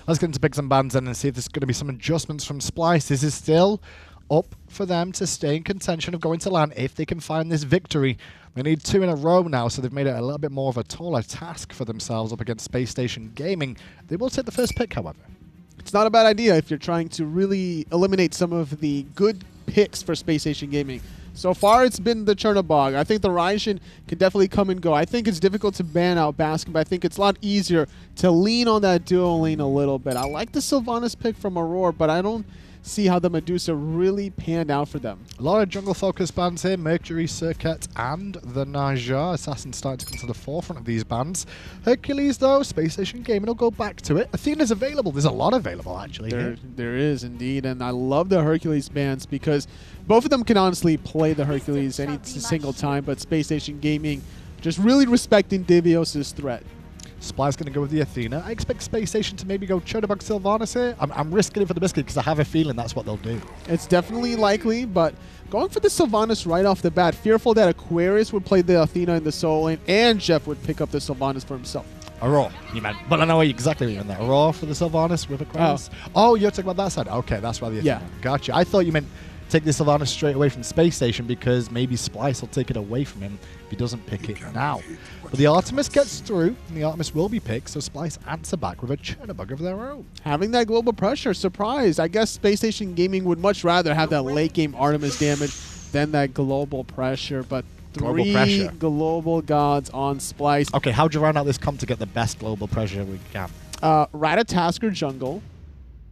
Let's get into picks and bans then and see if there's going to be some adjustments from Splyce. This is still up for them to stay in contention of going to LAN if they can find this victory. They need 2 in a row now, so they've made it a little bit more of a taller task for themselves up against Spacestation Gaming. They will take the first pick, however. It's not a bad idea if you're trying to really eliminate some of the good picks for Spacestation Gaming. So far, it's been the Chernobog. I think the Ryzen can definitely come and go. I think it's difficult to ban out Baskin, but I think it's a lot easier to lean on that duo lane a little bit. I like the Sylvanus pick from Aror, but I don't see how the Medusa really panned out for them. A lot of jungle-focused bans here. Mercury, Circuit, and the Naja. Assassin's starting to come to the forefront of these bans. Hercules, though, Spacestation Gaming will go back to it. Athena's available. There's a lot available, actually. There is, indeed. And I love the Hercules bans because both of them can honestly play the Hercules any single time, but Spacestation Gaming just really respecting Divios' threat. Sply's going to go with the Athena. I expect Spacestation to maybe go Chernobog Sylvanus here. I'm risking it for the biscuit because I have a feeling that's what they'll do. It's definitely likely, but going for the Sylvanus right off the bat, fearful that Aquarius would play the Athena in the solo lane and Jeff would pick up the Sylvanus for himself. Aurora, you meant. But I know exactly what you meant there. Aurora for the Sylvanus with Aquarius. Oh, you're talking about that side. Okay, that's why the Athena. Yeah. Gotcha. I thought you meant take the Sylvanus straight away from Spacestation because maybe Splyce will take it away from him if he doesn't pick it now. But the Artemis gets through, and the Artemis will be picked, so Splyce answer back with a Chernobog of their own. Having that global pressure, surprise. I guess Spacestation Gaming would much rather have that late game Artemis damage than that global pressure, but three global gods on Splyce. Okay, how'd you round out this comp to get the best global pressure we can? Ratatoskr jungle,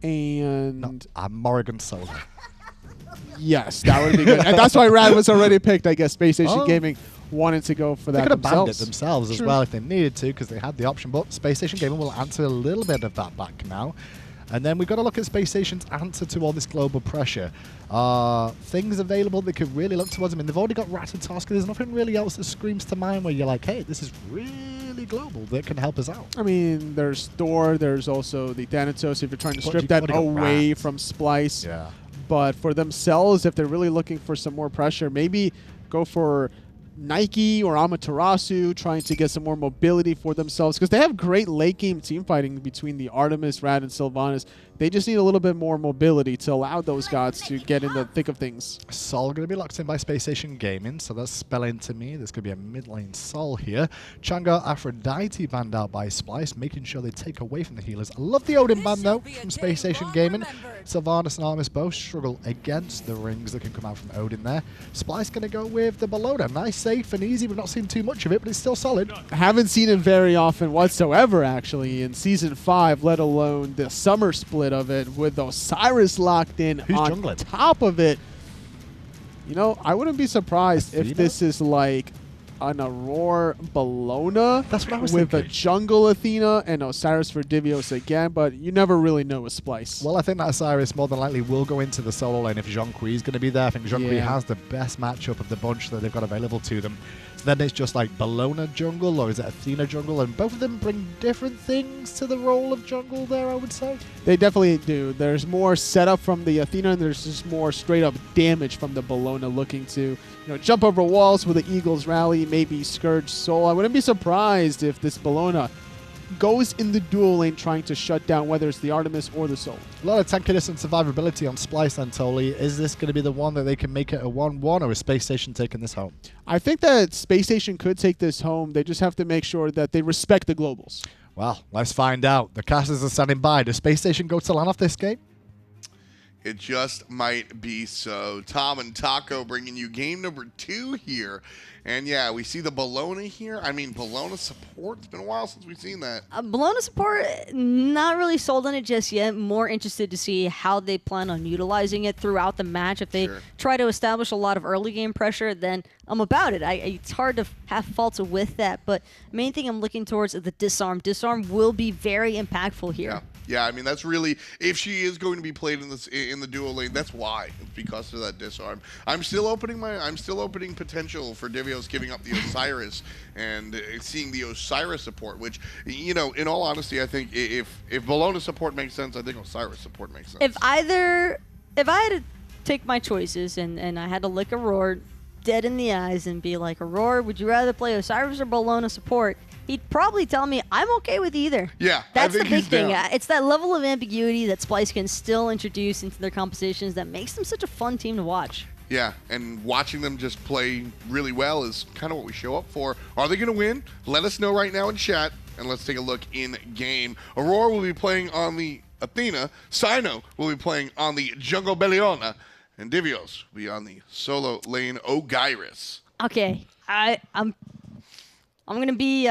and... No, Morrigan solo. Yes, that would be good. And that's why Rad was already picked, I guess. Spacestation Gaming wanted to go for that themselves. They could have banned it themselves as well if they needed to because they had the option, but Spacestation Gaming will answer a little bit of that back now. And then we've got to look at Spacestation's answer to all this global pressure. Things available that could really look towards them. I mean, they've already got Ratatoskr. There's nothing really else that screams to mind where you're like, hey, this is really global that can help us out. I mean, there's Thor. There's also the Thanatos if you're trying to strip that away from Splyce. Yeah. But for themselves, if they're really looking for some more pressure, maybe go for Nike or Amaterasu, trying to get some more mobility for themselves because they have great late game team fighting between the Artemis, Rad, and Sylvanus. They just need a little bit more mobility to allow those gods to get in the thick of things. Sol going to be locked in by Spacestation Gaming, so that's spelling to me. There's going to be a mid lane Sol here. Chang'e Aphrodite banned out by Splyce, making sure they take away from the healers. I love the Odin ban though from Spacestation Gaming. Sylvanus and Artemis both struggle against the rings that can come out from Odin there. Splyce going to go with the Bellona. Nice, safe, and easy. We've not seen too much of it, but it's still solid. Haven't seen it very often whatsoever, actually, in Season 5, let alone the summer split of it with Osiris locked in on top of it. You know, I wouldn't be surprised if this is like an Aror Bellona. That's what I was with thinking. a jungle Athena and Osiris for Divios again, but you never really know with Splyce. Well, I think that Osiris more than likely will go into the solo lane if Zhong is going to be there. I think Zhong has the best matchup of the bunch that they've got available to them. So then it's just like Bellona jungle or is it Athena jungle? And both of them bring different things to the role of jungle there, I would say. They definitely do. There's more setup from the Athena and there's just more straight up damage from the Bellona looking to jump over walls with the Eagles rally, maybe Scourge Soul. I wouldn't be surprised if this Bellona goes in the dual lane trying to shut down whether it's the Artemis or the Soul. A lot of tankiness and survivability on Splyce and Toli. Is this going to be the one that they can make it a 1-1 or is Spacestation taking this home? I think that Spacestation could take this home. They just have to make sure that they respect the globals. Well, let's find out. The casters are standing by. Does Spacestation go to LAN off this game? It just might be so. Tom and Taco bringing you game number 2 here. And yeah, we see the Bellona here. I mean, Bellona support. It's been a while since we've seen that. Bellona support, not really sold on it just yet. More interested to see how they plan on utilizing it throughout the match. If they try to establish a lot of early game pressure, then I'm about it. It's hard to have faults with that. But main thing I'm looking towards is the disarm. Disarm will be very impactful here. Yeah, I mean, that's really, if she is going to be played in the duo lane, that's why. It's because of that disarm. I'm still opening potential for Divios giving up the Osiris and seeing the Osiris support, which, in all honesty, I think if Bellona support makes sense, I think Osiris support makes sense. If I had to take my choices and I had to look Aror dead in the eyes and be like, Aror, would you rather play Osiris or Bellona support? he'd probably tell me, I'm okay with either. Yeah, That's I the think big he's thing. down. It's that level of ambiguity that Splyce can still introduce into their compositions that makes them such a fun team to watch. Yeah, and watching them just play really well is kind of what we show up for. Are they going to win? Let us know right now in chat, and let's take a look in game. Aror will be playing on the Athena. Cyno will be playing on the jungle Bellona. And Divios will be on the solo lane Osiris. Okay, I'm gonna be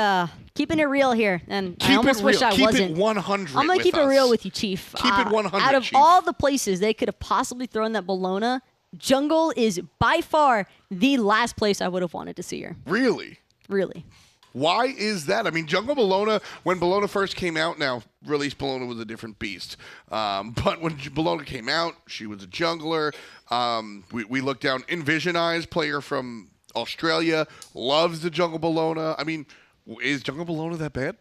keeping it real here, and I Keep almost it wish real. I Keep wasn't. it 100 I'm gonna with keep it us. real with you, Chief. Keep it 100, Out of Chief. all the places they could have possibly thrown that Bellona, jungle is by far the last place I would have wanted to see her. Really? Really. Why is that? I mean, Jungle Bellona, when Bellona first came out, now released Bellona was a different beast. But when Bellona came out, she was a jungler. We looked down Envision Eyes, player from Australia, loves the Jungle Bellona. I mean, is Jungle Bellona that bad?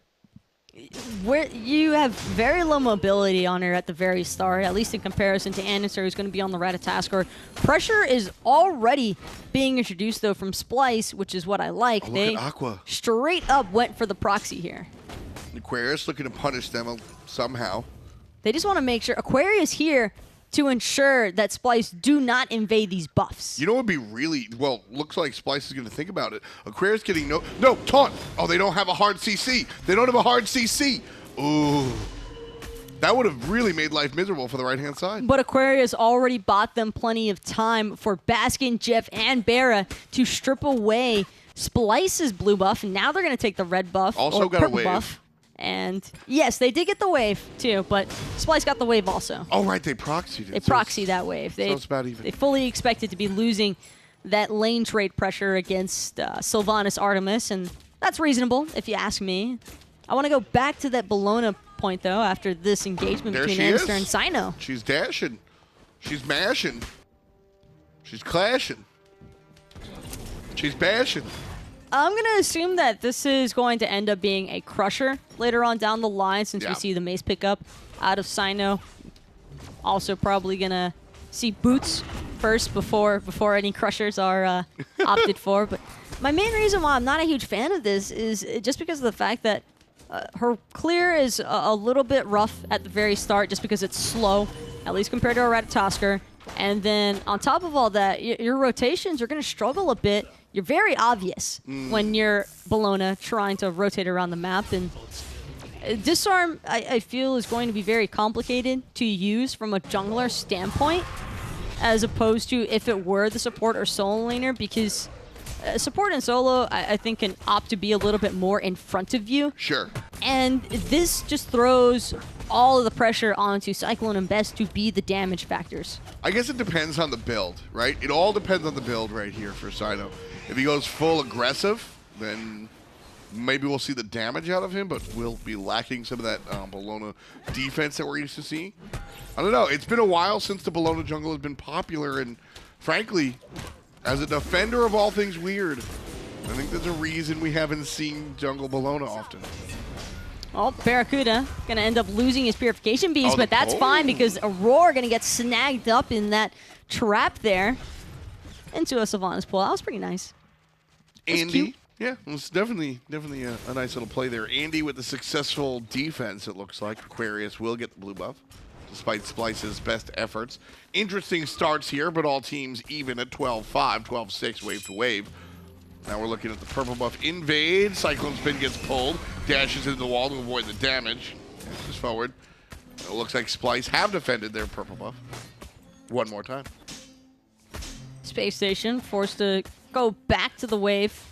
Where you have very low mobility on her at the very start, at least in comparison to andinster, who's going to be on the Ratatoskr. Pressure is already being introduced, though, from Splyce, which is what I like. Oh, They look at Aqua. straight up went for the proxy here. Aquarius looking to punish them somehow. They just want to make sure Aquarius here to ensure that Splyce do not invade these buffs. You know what would be really, well, looks like Splyce is going to think about it. Aquarius getting no, taunt. Oh, they don't have a hard CC. They don't have a hard CC. Ooh. That would have really made life miserable for the right-hand side. But Aquarius already bought them plenty of time for Baskin, Jeff, and BaRRa to strip away Splyce's blue buff. And now they're going to take the red buff, Also or got a purple wave. buff. And yes, they did get the wave too, but Splyce got the wave also. Oh, right, they proxied it. They So proxy that wave. They, it's about even. They fully expected to be losing that lane trade pressure against Sylvanus Artemis, and that's reasonable if you ask me. I want to go back to that Bellona point, though, after this engagement There between she is. andinster and Cyno. She's dashing. She's mashing. She's clashing. She's bashing. I'm going to assume that this is going to end up being a crusher later on down the line, since Yeah. we see the mace pickup out of Cyno. Also probably going to see boots first before any crushers are opted for. But my main reason why I'm not a huge fan of this is just because of the fact that her clear is a little bit rough at the very start, just because it's slow, at least compared to our Ratatoskr. And then on top of all that, your rotations are going to struggle a bit. You're very obvious when you're Bellona trying to rotate around the map. And Disarm, I feel, is going to be very complicated to use from a jungler standpoint, as opposed to if it were the support or solo laner, because support and solo, I think, can opt to be a little bit more in front of you. Sure. And this just throws all of the pressure onto Cyclone and Best to be the damage factors. I guess it depends on the build, right? It all depends on the build right here for Cyno. If he goes full aggressive, then maybe we'll see the damage out of him, but we'll be lacking some of that Bellona defense that we're used to seeing. I don't know. It's been a while since the Bellona jungle has been popular, and frankly, as a defender of all things weird, I think there's a reason we haven't seen jungle Bellona often. Well, BaRRaCCuDDa going to end up losing his Purification Beast, Oh, but that's fine because Aror going to get snagged up in that trap there into a Sylvanus pull. That was pretty nice. That's Andy, cute. yeah, it was definitely a nice little play there. Andy with the successful defense, it looks like. Aquarius will get the blue buff, despite Splyce's best efforts. Interesting starts here, but all teams even at 12-5, 12-6, wave to wave. Now we're looking at the purple buff invade. CycloneSpin gets pulled, dashes into the wall to avoid the damage. Dashes forward. It looks like Splyce have defended their purple buff. One more time. Spacestation forced to go back to the wave.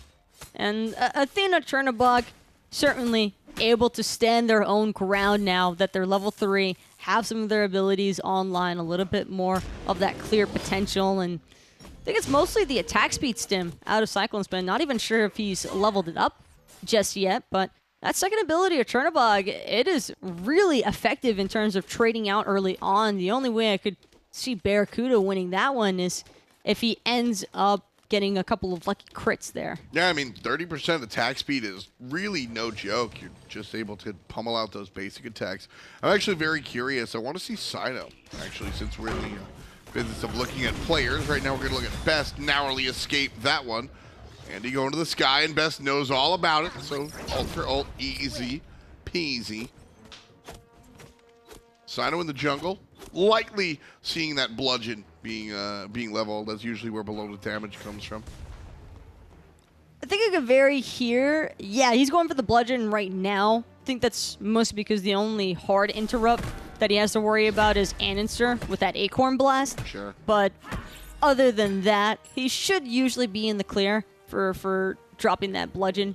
And Athena, Chernobog certainly able to stand their own ground now that they're level 3, have some of their abilities online, a little bit more of that clear potential. And I think it's mostly the attack speed stim out of CycloneSpin. Not even sure if he's leveled it up just yet, but that second ability of Chernobog, it is really effective in terms of trading out early on. The only way I could see BaRRaCCuDDa winning that one is if he ends up getting a couple of lucky crits there. Yeah, I mean, 30% attack speed is really no joke. You're just able to pummel out those basic attacks. I'm actually very curious. I want to see Cyno, actually, since we're in the business of looking at players. Right now, we're going to look at Best, narrowly escape that one. Andy going to the sky, and Best knows all about it, so ult for ult, easy peasy. Cyno in the jungle, likely seeing that bludgeon being leveled. That's usually where below the damage comes from. I think it could vary here. Yeah, he's going for the bludgeon right now. I think that's mostly because the only hard interrupt that he has to worry about is andinster with that acorn blast. Sure. But other than that, he should usually be in the clear for dropping that bludgeon.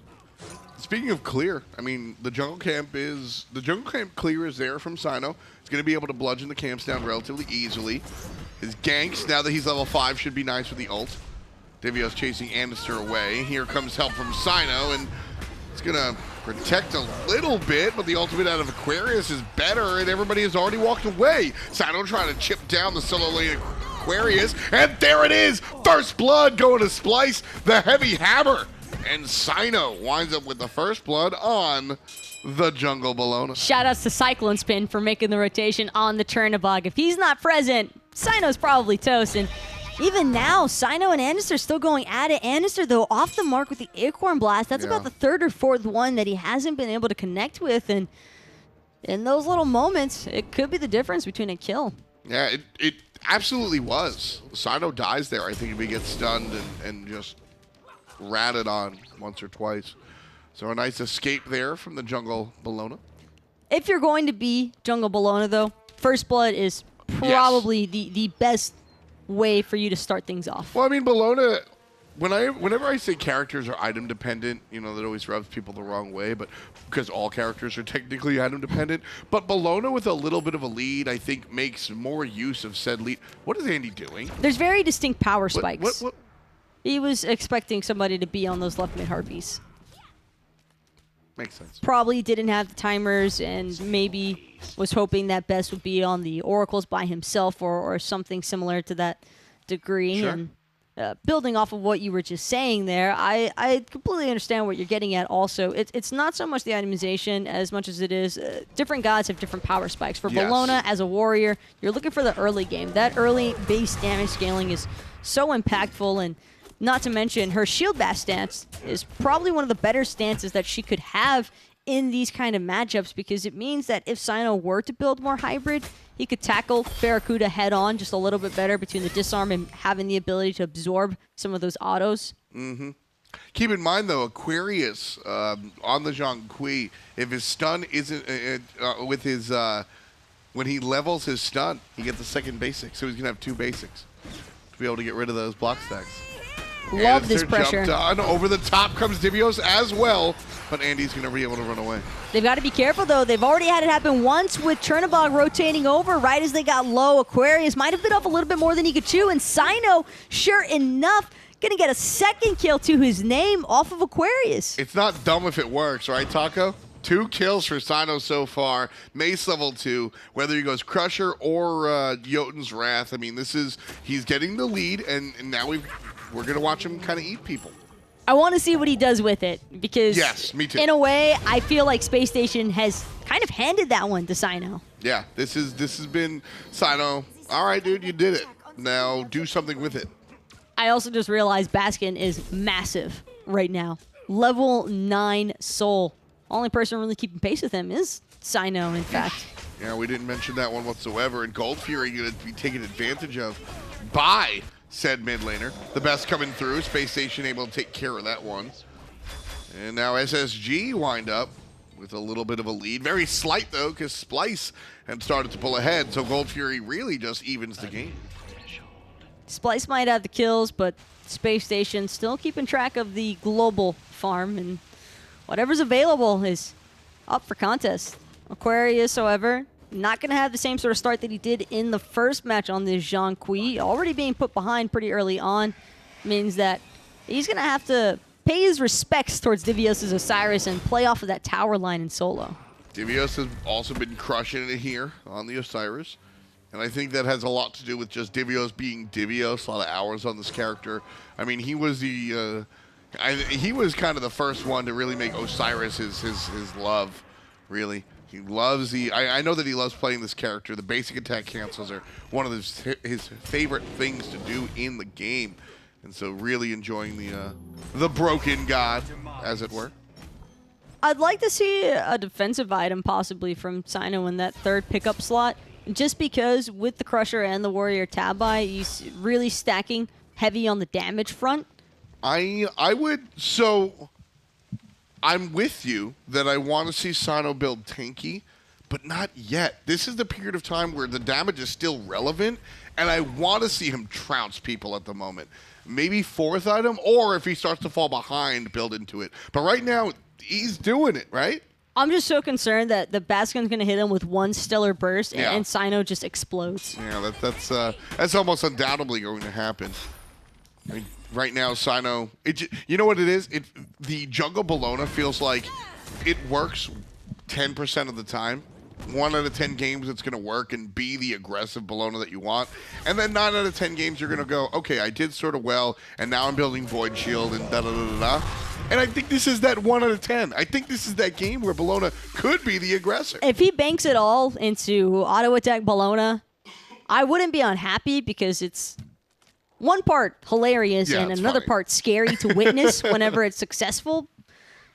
Speaking of clear, I mean, the jungle camp clear is there from Cyno. He's going to be able to bludgeon the camps down relatively easily. His ganks, now that he's level 5, should be nice with the ult. Divios chasing andinster away. Here comes help from Cyno, and it's going to protect a little bit, but the ultimate out of Aquarius is better, and everybody has already walked away. Cyno trying to chip down the solo lane Aquarius, and there it is! First blood going to Splyce, the heavy hammer. And Cyno winds up with the first blood on the jungle Bellona. Shoutouts to CycloneSpin for making the rotation on the Chernobog. If he's not present, Cyno's probably toast. And even now, Cyno and andinster still going at it. andinster, though, off the mark with the acorn blast. That's about the third or fourth one that he hasn't been able to connect with. And in those little moments, it could be the difference between a kill. Yeah, it absolutely was. Cyno dies there, I think, if he gets stunned and just ratted on once or twice. So a nice escape there from the jungle Bellona. If you're going to be jungle Bellona, though, first blood is probably the best way for you to start things off. Well, I mean, Bellona, whenever I say characters are item dependent, you know, that always rubs people the wrong way, but because all characters are technically item dependent. But Bellona with a little bit of a lead, I think, makes more use of said lead. What is Andy doing? There's very distinct power spikes. What? He was expecting somebody to be on those left mid harpies. Makes sense. Probably didn't have the timers and maybe was hoping that Best would be on the oracles by himself or something similar to that degree. Sure. And building off of what you were just saying there, I completely understand what you're getting at also. It's not so much the itemization as much as it is different gods have different power spikes. For Bellona, as a warrior, you're looking for the early game. That early base damage scaling is so impactful, and not to mention, her shield bash stance is probably one of the better stances that she could have in these kind of matchups, because it means that if Cyno were to build more hybrid, he could tackle BaRRaCCuDDa head-on just a little bit better between the disarm and having the ability to absorb some of those autos. Mm-hmm. Keep in mind, though, Aquarius on the Zhong, if his stun isn't with his when he levels his stun, he gets the second basic, so he's gonna have 2 basics to be able to get rid of those block stacks. Love this pressure. Jumped on. Over the top comes Divios as well, but Andy's going to be able to run away. They've got to be careful, though. They've already had it happen once with Chernobog rotating over right as they got low. Aquarius might have bit off a little bit more than he could chew, and Cyno, sure enough, going to get a second kill to his name off of Aquarius. It's not dumb if it works, right, Taco? 2 kills for Cyno so far. Mace level 2, whether he goes Crusher or Jotun's Wrath. I mean, he's getting the lead, and now we're going to watch him kind of eat people. I want to see what he does with it, because yes, me too. In a way, I feel like Spacestation has kind of handed that one to Cyno. Yeah, this has been Cyno. All right, dude, you did it. Now do something with it. I also just realized Baskin is massive right now. Level 9 soul. Only person really keeping pace with him is Cyno, in fact. Yeah, we didn't mention that one whatsoever. And Gold Fury going to be taken advantage of by said mid laner. The best coming through. Spacestation able to take care of that one. And now SSG wind up with a little bit of a lead. Very slight, though, because Splice had started to pull ahead. So Gold Fury really just evens the game. Splice might have the kills, but Spacestation still keeping track of the global farm, and whatever's available is up for contest. Aquarius, however, not going to have the same sort of start that he did in the first match on this Zhong. Already being put behind pretty early on means that he's going to have to pay his respects towards Divios' Osiris and play off of that tower line in solo. Divios has also been crushing it here on the Osiris. And I think that has a lot to do with just Divios being Divios, a lot of hours on this character. I mean, he was he was kind of the first one to really make Osiris his love, really. He loves I know that he loves playing this character. The basic attack cancels are one of his favorite things to do in the game. And so really enjoying the broken god, as it were. I'd like to see a defensive item possibly from Cyno in that third pickup slot, just because with the Crusher and the Warrior Tabi, he's really stacking heavy on the damage front. I would, so I'm with you that I want to see Cyno build tanky, but not yet. This is the period of time where the damage is still relevant, and I want to see him trounce people at the moment. Maybe fourth item, or if he starts to fall behind, build into it. But right now, he's doing it, right? I'm just so concerned that the Baskin's going to hit him with one stellar burst, and Cyno just explodes. Yeah, that's almost undoubtedly going to happen. I mean, right now, Cyno, you know what it is? The jungle Bellona feels like it works 10% of the time. 1 out of 10 games it's going to work and be the aggressive Bellona that you want. And then 9 out of 10 games you're going to go, okay, I did sort of well, and now I'm building Void Shield and da-da-da-da-da. And I think this is that 1 out of 10. I think this is that game where Bellona could be the aggressor. If he banks it all into auto-attack Bellona, I wouldn't be unhappy because it's one part hilarious and another part scary to witness whenever it's successful.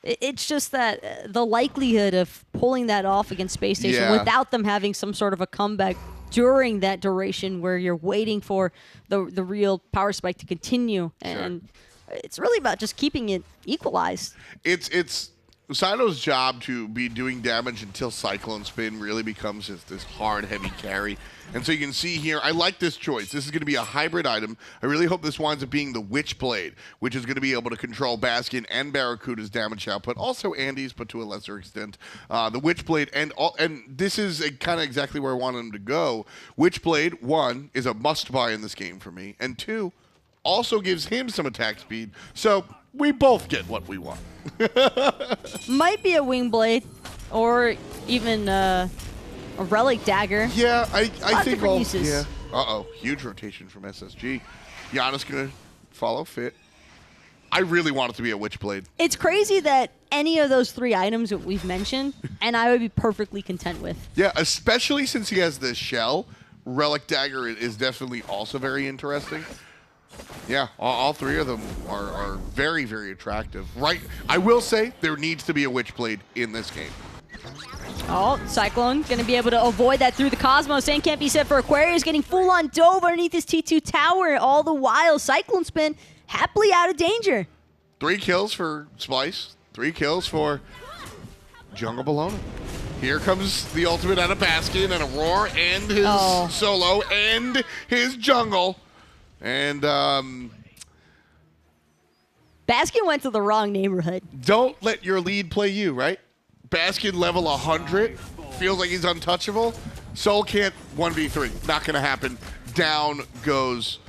It's just that the likelihood of pulling that off against Space Station without them having some sort of a comeback during that duration where you're waiting for the real power spike to continue. And it's really about just keeping it equalized. It's Cyno's job to be doing damage until CycloneSpin really becomes this hard, heavy carry. And so you can see here, I like this choice. This is going to be a hybrid item. I really hope this winds up being the Witchblade, which is going to be able to control Baskin and BaRRaCCuDDa's damage output, also Andy's, but to a lesser extent. The Witchblade, and this is kind of exactly where I wanted him to go. Witchblade, 1, is a must-buy in this game for me, and 2, also gives him some attack speed. So we both get what we want. Might be a wing blade, or even a relic dagger. Yeah, I think all. Uses. Yeah. Uh-oh, huge rotation from SSG. Janus gonna follow fit. I really want it to be a Witchblade. It's crazy that any of those 3 items that we've mentioned, and I would be perfectly content with. Yeah, especially since he has this shell. Relic dagger is definitely also very interesting. Yeah, all 3 of them are very, very attractive. Right, I will say there needs to be a Witchblade in this game. Oh, Cyclone going to be able to avoid that through the Cosmos. Same can't be said for Aquarius, getting full-on dove underneath his T2 tower. All the while, CycloneSpin happily out of danger. 3 kills for Splice. 3 kills for Jungle Bellona. Here comes the ultimate out of Baskin and Aror and his solo and his jungle. And Baskin went to the wrong neighborhood. Don't let your lead play you, right? Baskin level 100, feels like he's untouchable. Soul can't 1v3, not gonna happen. Down goes,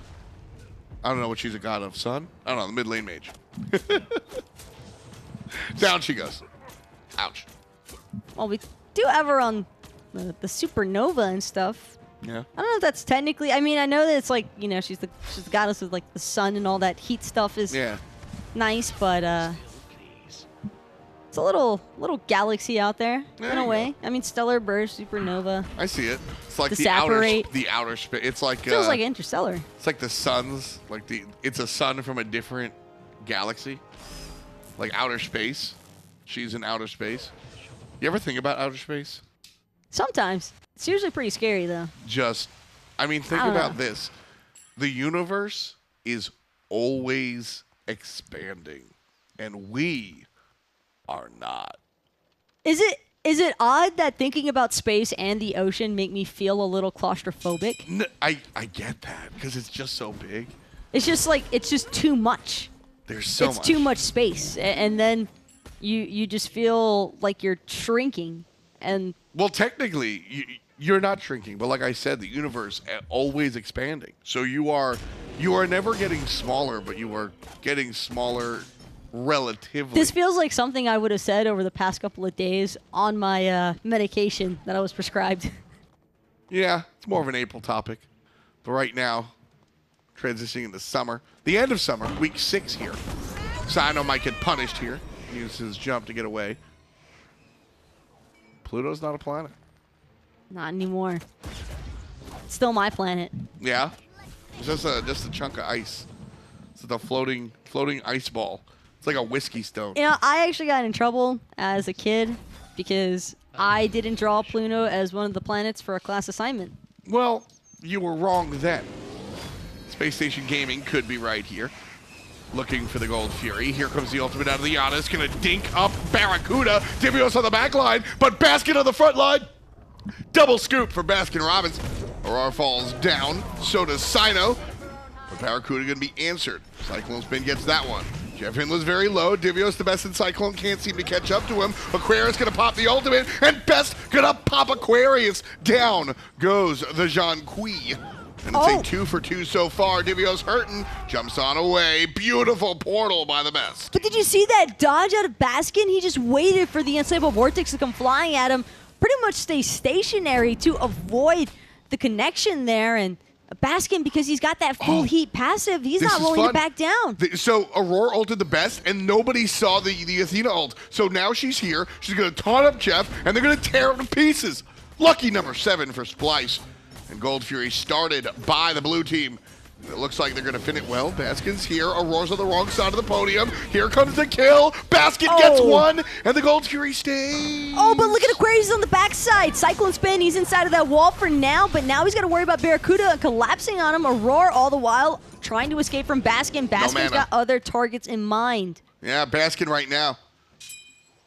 I don't know what she's a god of, Sun? I don't know, the mid lane mage. Down she goes. Ouch. Well, we do have her on the supernova and stuff. Yeah. I don't know if that's technically, I mean, I know that it's like, you know, she's the goddess of like the sun and all that heat stuff is nice, but it's a little galaxy out there in a way. I mean, stellar burst, supernova. I see it. It's like the outer space. It's like feels like interstellar. It's like the sun's it's a sun from a different galaxy, like outer space. She's in outer space. You ever think about outer space? Sometimes. It's usually pretty scary though. I mean, think about this. The universe is always expanding, and we are not. Is it odd that thinking about space and the ocean make me feel a little claustrophobic? No, I get that because it's just so big. It's just like it's just too much. There's so much. It's too much space, and then you just feel like you're shrinking. And well, technically, you're not shrinking, but like I said, the universe always expanding. So you are never getting smaller, but you are getting smaller relatively. This feels like something I would have said over the past couple of days on my medication that I was prescribed. Yeah, it's more of an April topic. But right now, transitioning into summer, the end of summer, week 6 here. Cyno might get punished here. Use his jump to get away. Pluto's not a planet. Not anymore. It's still my planet. Yeah? It's just a chunk of ice. It's the floating ice ball. It's like a whiskey stone. You know, I actually got in trouble as a kid because I didn't draw Pluto as one of the planets for a class assignment. Well, you were wrong then. Space Station Gaming could be right here. Looking for the Gold Fury. Here comes the ultimate out of the Janus. Gonna dink up BaRRaCCuDDa. Divios on the back line, but Baskin on the front line. Double scoop for Baskin Robbins. Aror falls down. So does Cyno. But BaRRaCCuDDa gonna be answered. CycloneSpin gets that one. JeffHindla's very low. Divios, the best in Cyclone, can't seem to catch up to him. Aquarius gonna pop the ultimate, and Best gonna pop Aquarius. Down goes the Zhong. And it's a 2 for 2 so far. Divios hurting, jumps on away. Beautiful portal by the Best. But did you see that dodge out of Baskin? He just waited for the unstable vortex to come flying at him. Pretty much stay stationary to avoid the connection there. And Baskin, because he's got that full heat passive, he's not willing to back down. So Aurora ulted the Best, and nobody saw the Athena ult. So now she's here. She's going to taunt up Jeff, and they're going to tear him to pieces. Lucky number 7 for Splice. And Gold Fury started by the blue team. It looks like they're going to fin it well. Baskin's here. Aurora's on the wrong side of the podium. Here comes the kill. Baskin gets one, and the Gold Fury stays. Oh, but look at Aquarius on the backside. CycloneSpin, he's inside of that wall for now, but now he's got to worry about BaRRaCCuDDa collapsing on him. Aurora all the while trying to escape from Baskin. Baskin's got other targets in mind. Yeah, Baskin right now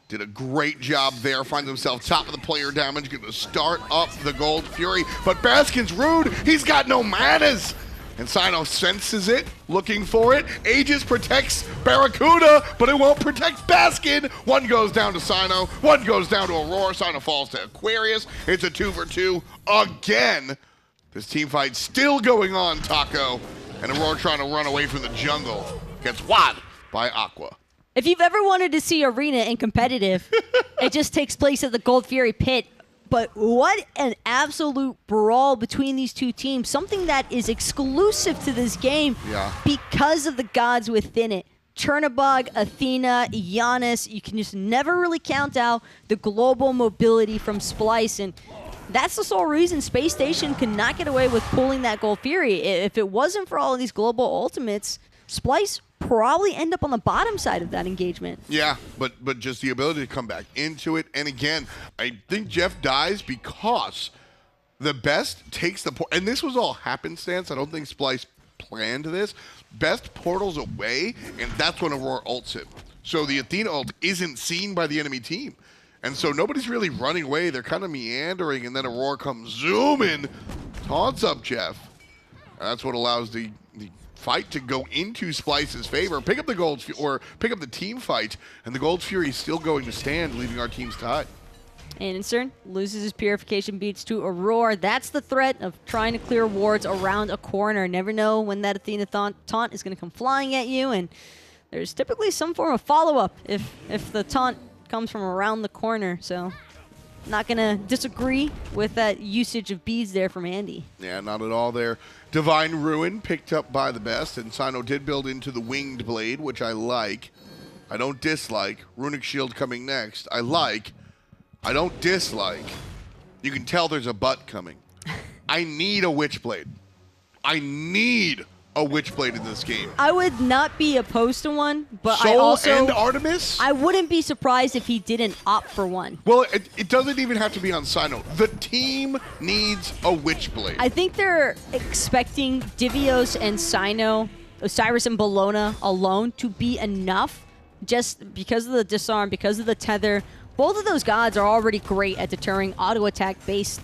did a great job there. Finds himself top of the player damage. Going to start up the Gold Fury. But Baskin's rude. He's got no manas. And Cyno senses it, looking for it. Aegis protects BaRRaCCuDDa, but it won't protect Baskin. One goes down to Cyno. One goes down to Aurora. Cyno falls to Aquarius. It's a 2 for 2 again. This team fight still going on, Taco. And Aurora trying to run away from the jungle. Gets wad by Aqua. If you've ever wanted to see Arena in competitive, it just takes place at the Gold Fury pit. But what an absolute brawl between these two teams. Something that is exclusive to this game because of the gods within it. Chernobog, Athena, Janus. You can just never really count out the global mobility from Splyce. And that's the sole reason Space Station could not get away with pulling that Gold Fury. If it wasn't for all of these global ultimates, Splyce probably end up on the bottom side of that engagement. Yeah, but just the ability to come back into it. And again, I think Jeff dies because the Best takes the and this was all happenstance. I don't think Splyce planned this. Best portals away, and that's when Aurora ults him. So the Athena ult isn't seen by the enemy team. And so nobody's really running away. They're kind of meandering, and then Aurora comes zooming, taunts up Jeff. That's what allows the fight to go into Splyce's favor. Pick up the Gold or pick up the team fight, and the Gold Fury is still going to stand, leaving our teams tied. Andinster loses his purification beats to Aurora. That's the threat of trying to clear wards around a corner. Never know when that Athena taunt is going to come flying at you, and there's typically some form of follow-up if the taunt comes from around the corner. So not going to disagree with that usage of beads there from Andy. Yeah, not at all there. Divine Ruin picked up by the Best, and Cyno did build into the Winged Blade, which I like. I don't dislike. Runic Shield coming next. I like. I don't dislike. You can tell there's a but coming. I need a Witchblade. I need a Witchblade in this game. I would not be opposed to one, but Soul and Artemis? I wouldn't be surprised if he didn't opt for one. Well, it doesn't even have to be on Cyno. The team needs a Witchblade. I think they're expecting Divios and Cyno, Osiris and Bellona alone to be enough just because of the disarm, because of the tether. Both of those gods are already great at deterring auto-attack-based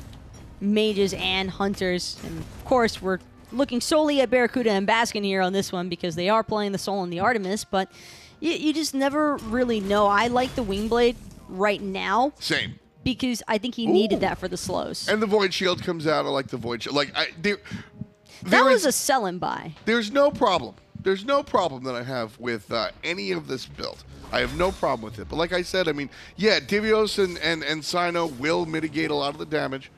mages and hunters. And, of course, we're looking solely at BaRRaCCuDDa and Baskin here on this one because they are playing the Soul and the Artemis, but you just never really know. I like the Wingblade right now. Same. Because I think he needed that for the slows. And the Void Shield comes out. I like the Void Shield. Like, that was a sell and buy. There's no problem. There's no problem that I have with any of this build. I have no problem with it. But like I said, I mean, yeah, Divios and Cyno will mitigate a lot of the damage.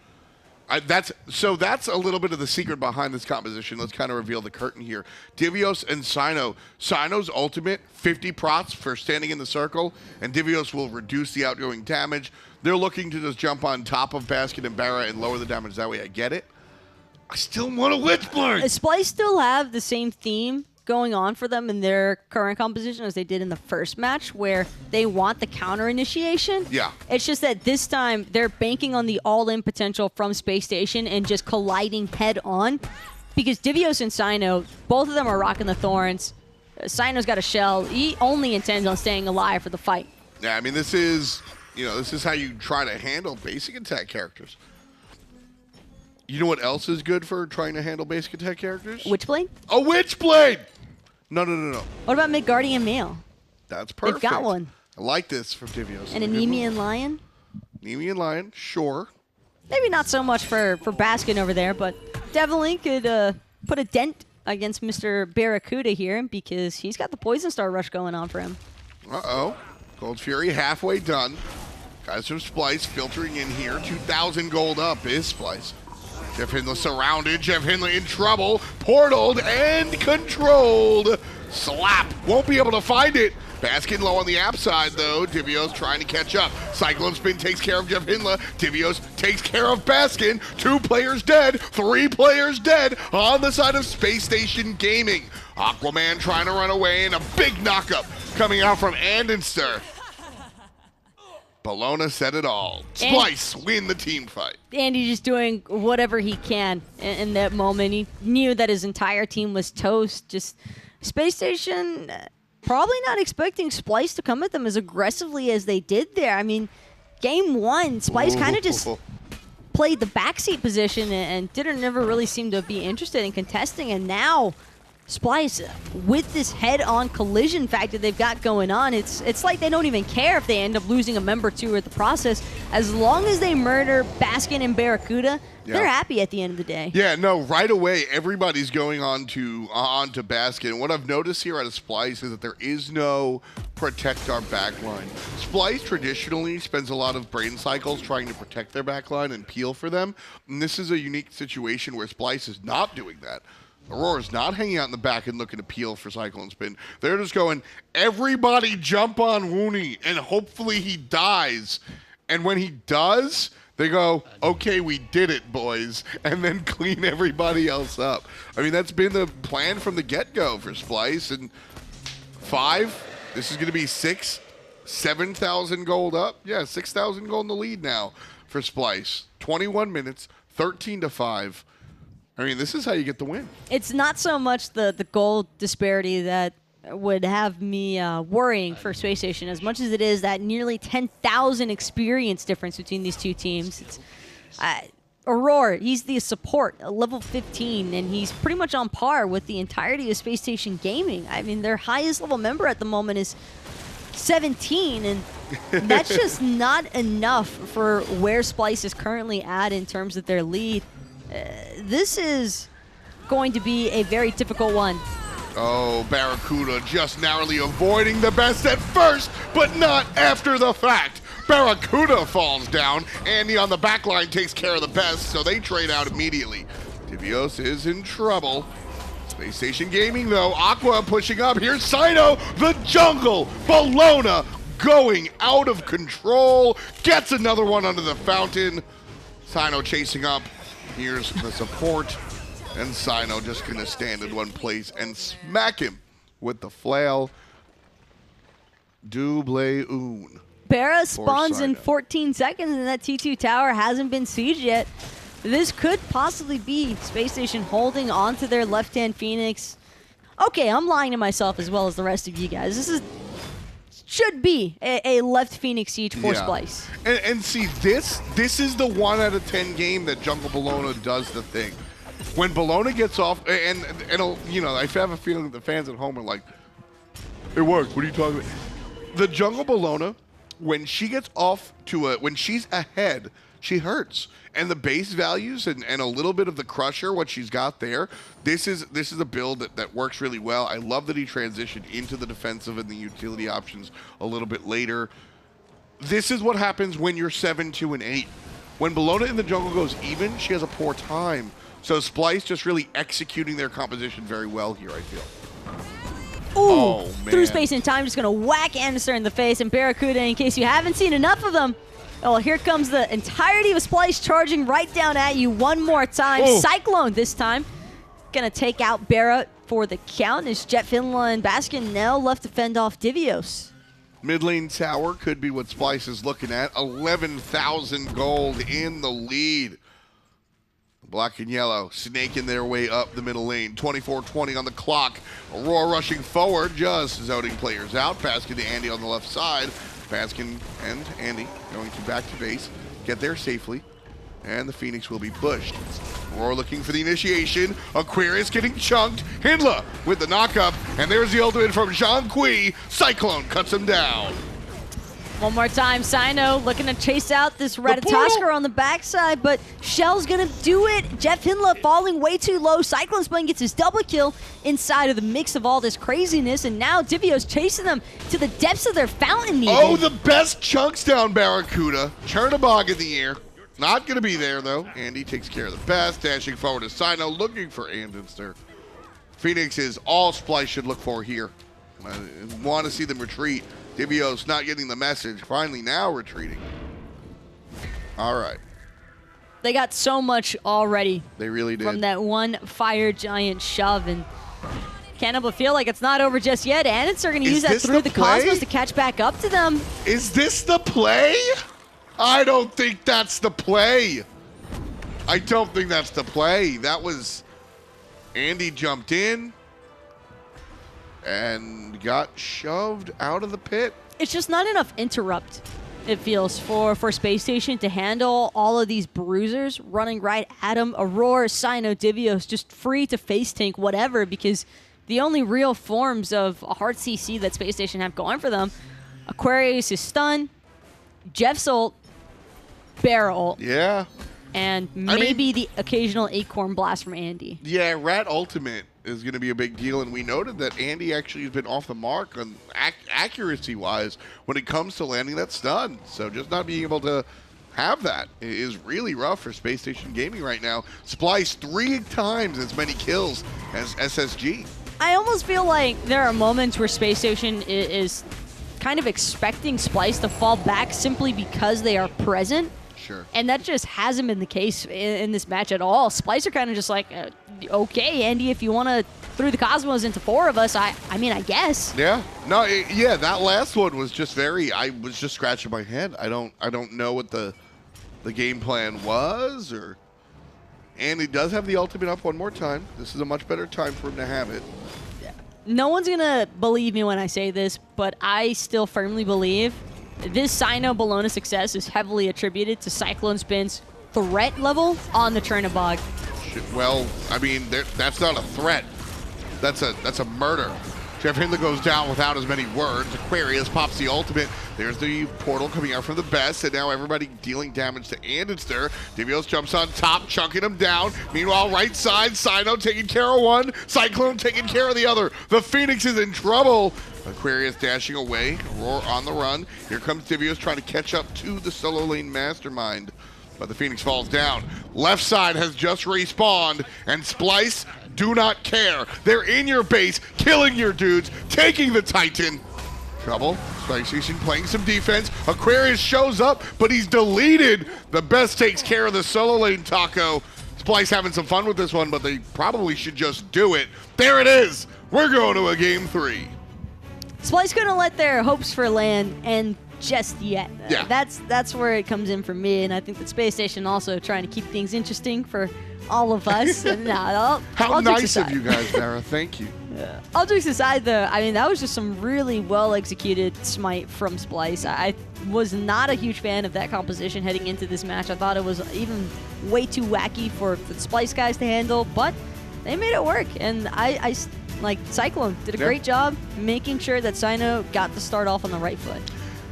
That's a little bit of the secret behind this composition. Let's kind of reveal the curtain here. Divios and Cyno. Cyno's ultimate, 50 prots for standing in the circle, and Divios will reduce the outgoing damage. They're looking to just jump on top of Baskin and BaRRa and lower the damage that way. I get it. I still want a Witchblade. Splice still have the same theme going on for them in their current composition as they did in the first match, where they want the counter initiation. Yeah. It's just that this time they're banking on the all-in potential from Spacestation and just colliding head-on. Because Divios and Cyno, both of them are rocking the Thorns. Cyno's got a shell. He only intends on staying alive for the fight. Yeah, I mean, this is how you try to handle basic attack characters. You know what else is good for trying to handle basic attack characters? Witchblade? A Witchblade! No. What about Midgardian Male? That's perfect. They've got one. I like this from Divios. An Anemian Lion? Anemian Lion, sure. Maybe not so much for Baskin over there, but definitely could put a dent against Mr. BaRRaCCuDDa here because he's got the Poison Star Rush going on for him. Uh-oh. Gold Fury halfway done. Guys from Splice filtering in here. 2,000 gold up is Splice. JeffHindla surrounded. JeffHindla in trouble. Portaled and controlled. Slap. Won't be able to find it. Baskin low on the app side, though. Divios trying to catch up. CycloneSpin takes care of JeffHindla. Divios takes care of Baskin. 2 players dead. 3 players dead on the side of Spacestation Gaming. Aquaman trying to run away, and a big knockup coming out from andinster. Bellona said it all. Splyce win the team fight. Andy just doing whatever he can in that moment. He knew that his entire team was toast. Just Spacestation probably not expecting Splyce to come at them as aggressively as they did there. I mean, game 1, Splyce kind of just played the backseat position and never really seem to be interested in contesting. And now Splyce, with this head-on collision factor they've got going on, it's like they don't even care if they end up losing a member 2 at the process. As long as they murder Baskin and BaRRaCCuDDa, they're happy at the end of the day. Yeah, no, right away, everybody's going on to Baskin. What I've noticed here out of Splyce is that there is no protect our backline. Splyce traditionally spends a lot of brain cycles trying to protect their backline and peel for them. And this is a unique situation where Splyce is not doing that. Aror's not hanging out in the back and looking to peel for CycloneSpin. They're just going, everybody jump on Woonie, and hopefully he dies. And when he does, they go, okay, we did it, boys, and then clean everybody else up. I mean, that's been the plan from the get-go for Splyce. And 5, this is going to be 6, 7,000 gold up. Yeah, 6,000 gold in the lead now for Splyce. 21 minutes, 13-5. I mean, this is how you get the win. It's not so much the goal disparity that would have me worrying for Spacestation as much as it is that nearly 10,000 experience difference between these two teams. It's, Aror, he's the support, level 15, and he's pretty much on par with the entirety of Spacestation Gaming. I mean, their highest level member at the moment is 17, and that's just not enough for where Splyce is currently at in terms of their lead. This is going to be a very difficult one. Oh, BaRRaCCuDDa just narrowly avoiding TheBest at first, but not after the fact. BaRRaCCuDDa falls down. Andy on the back line takes care of TheBest, so they trade out immediately. Divios is in trouble. Spacestation Gaming, though. Aqua pushing up. Here's Cyno, the jungle. Bellona going out of control. Gets another one under the fountain. Cyno chasing up. Here's the support, and Cyno just going to stand in one place and smack him with the flail. Double un. BaRRa spawns in 14 seconds, and that T2 tower hasn't been sieged yet. This could possibly be Spacestation holding onto their left-hand Phoenix. Okay, I'm lying to myself as well as the rest of you guys. This should be a left Phoenix siege for Splyce. And see, this is the 1 out of 10 game that Jungle Bellona does the thing. When Bellona gets off, and you know, I have a feeling that the fans at home are like, it worked, what are you talking about? The Jungle Bellona, when she gets off to when she's ahead, she hurts. And the base values and a little bit of the crusher, what she's got there, this is a build that works really well. I love that he transitioned into the defensive and the utility options a little bit later. This is what happens when you're 7-2 and 8. When Bellona in the jungle goes even, she has a poor time. So Splyce just really executing their composition very well here, I feel. Ooh, through space and time, just going to whack andinster in the face, and BaRRaCCuDDa, in case you haven't seen enough of them. Oh, here comes the entirety of Splyce charging right down at you one more time. Cyclone this time. Going to take out BaRRa for the count as JeffHindla and Baskin now left to fend off Divios. Mid lane tower could be what Splyce is looking at. 11,000 gold in the lead. Black and yellow snaking their way up the middle lane. 24:20 on the clock. Aror rushing forward, just zoning players out. Baskin to Andy on the left side. Baskin and Andy going to back to base. Get there safely. And the Phoenix will be pushed. Aror looking for the initiation. Aquarius getting chunked. Hindla with the knockup. And there's the ultimate from Zhong. Cyclone cuts him down. One more time, Cyno looking to chase out this Ratatoskr on the backside, but Shell's gonna do it. JeffHindla falling way too low. CycloneSpin gets his double kill inside of the mix of all this craziness, and now Divios chasing them to the depths of their fountain. Oh, the best chunks down BaRRaCCuDDa. Chernobog in the air. Not gonna be there though. Andy takes care of the best, dashing forward to Cyno, looking for andinster. Phoenix is all Splyce should look for here. I want to see them retreat. Divios not getting the message. Finally now retreating. All right. They got so much already. They really did. From that one fire giant shove, and can't help but feel like it's not over just yet. Andinster are going to use that through the Cosmos to catch back up to them. Is this the play? I don't think that's the play. I don't think that's the play. That was Andy jumped in and got shoved out of the pit. It's just not enough interrupt, it feels, for Spacestation to handle all of these bruisers running right at him. Aror, Cyno, Divios just free to face tank whatever, because the only real forms of a hard CC that Spacestation have going for them, Aquarius is stunned, Jeff's ult, Bear ult. Yeah. And maybe the occasional Acorn Blast from Andy. Yeah, Rat Ultimate is going to be a big deal, and we noted that Andy actually has been off the mark on accuracy-wise when it comes to landing that stun. So just not being able to have that is really rough for Spacestation Gaming right now. Splyce 3 times as many kills as SSG. I almost feel like there are moments where Spacestation is kind of expecting Splyce to fall back simply because they are present. Sure. And that just hasn't been the case in this match at all. Splyce are kind of just like, okay, Andy, if you want to throw the Cosmos into 4 of us, I mean, I guess. Yeah. No, yeah, that last one was just I was just scratching my head. I don't know what the game plan was, or Andy does have the ultimate up one more time. This is a much better time for him to have it. No one's going to believe me when I say this, but I still firmly believe this Cyno Bellona success is heavily attributed to CycloneSpin's threat level on the Chernobog. Well, I mean, that's not a threat. That's a murder. JeffHindla goes down without as many words. Aquarius pops the ultimate. There's the portal coming out from the best, and now everybody dealing damage to andinster. Divios jumps on top, chunking him down. Meanwhile, right side, Cyno taking care of one. Cyclone taking care of the other. The Phoenix is in trouble. Aquarius dashing away. Aror on the run. Here comes Divios trying to catch up to the solo lane mastermind. But the Phoenix falls down. Left side has just respawned, and Splyce do not care. They're in your base, killing your dudes, taking the Titan. Trouble. Spacestation playing some defense. Aquarius shows up, but he's deleted. The best takes care of the solo lane taco. Splyce having some fun with this one, but they probably should just do it. There it is. We're going to a game 3. Splyce couldn't let their hopes for land end just yet. Yeah. That's where it comes in for me, and I think that Spacestation also trying to keep things interesting for all of us. How nice of you guys, BaRRa. Thank you. Yeah. All jokes aside, though, I mean, that was just some really well-executed smite from Splyce. I was not a huge fan of that composition heading into this match. I thought it was even way too wacky for the Splyce guys to handle, but they made it work, and I like, Cyclone did a great job making sure that Cyno got to start off on the right foot.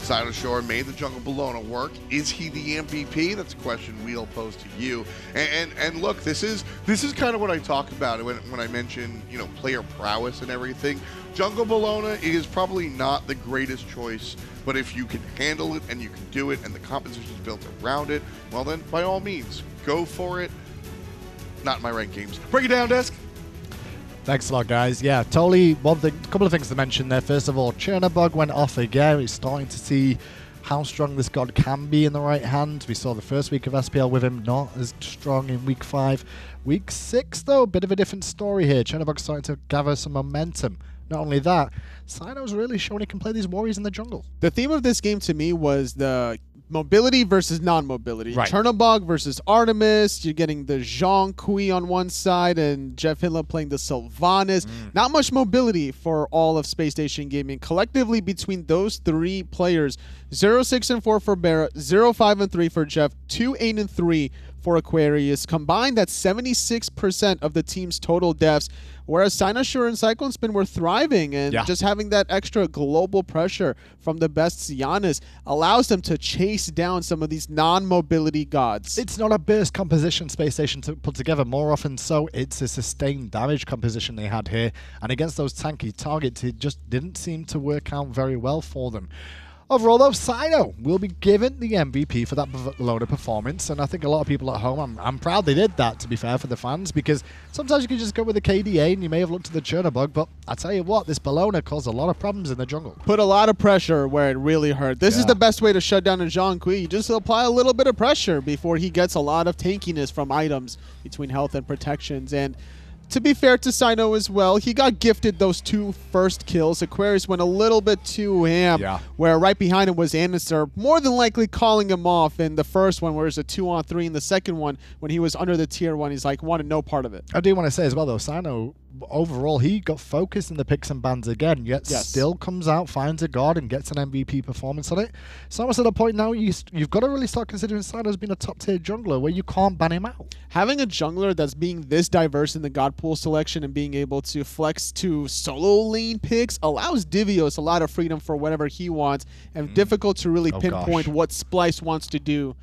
Cyno Shore made the jungle Bellona work. Is he the MVP? That's a question we'll pose to you. And look, this is kind of what I talk about when I mention, you know, player prowess and everything. Jungle Bellona is probably not the greatest choice, but if you can handle it and you can do it and the composition is built around it, well then, by all means, go for it. Not in my ranked games. Break it down, Desk. Thanks a lot, guys. Yeah, totally. A couple of things to mention there. First of all, Chernobog went off again. We're starting to see how strong this god can be in the right hand. We saw the first week of SPL with him not as strong in week 5. Week 6, though, a bit of a different story here. Chernobog starting to gather some momentum. Not only that, Cyno's really showing he can play these warriors in the jungle. The theme of this game to me was the mobility versus non-mobility. Right. Chernobog versus Artemis. You're getting the Zhong Kui on one side and JeffHindla playing the Sylvanus. Not much mobility for all of Spacestation Gaming. Collectively, between those 3 players, 0-6-4 for BaRRa, 0-5-3 for Jeff, 2-8-3 for Aquarius. Combined, that's 76% of the team's total deaths, whereas Cyno and CycloneSpin were thriving, and just having that extra global pressure from TheBest's Janus allows them to chase down some of these non-mobility gods. It's not a burst composition Spacestation to put together. More often so, it's a sustained damage composition they had here, and against those tanky targets, it just didn't seem to work out very well for them. Overall, though, Cyno will be given the MVP for that Bellona performance, and I think a lot of people at home, I'm proud they did that, to be fair, for the fans, because sometimes you can just go with the KDA, and you may have looked at the Chernobog, but I tell you what, this Bellona caused a lot of problems in the jungle. Put a lot of pressure where it really hurt. This is the best way to shut down a Zhong Kui. You just apply a little bit of pressure before he gets a lot of tankiness from items between health and protections, and to be fair to Cyno as well, he got gifted those 2 first kills. Aquarius went a little bit too ham, where right behind him was andinster, more than likely calling him off in the first one, where it was a 2-on-3. In the second one, when he was under the tier 1, he's like, wanted no part of it. I do want to say as well, though, Cyno, overall, he got focused in the picks and bans again, yet still comes out, finds a god, and gets an MVP performance on it. So almost at a point now, you've got to really start considering Cyno as being a top-tier jungler where you can't ban him out. Having a jungler that's being this diverse in the god pool selection and being able to flex to solo lane picks allows Divios a lot of freedom for whatever he wants, and difficult to really pinpoint what Splyce wants to do.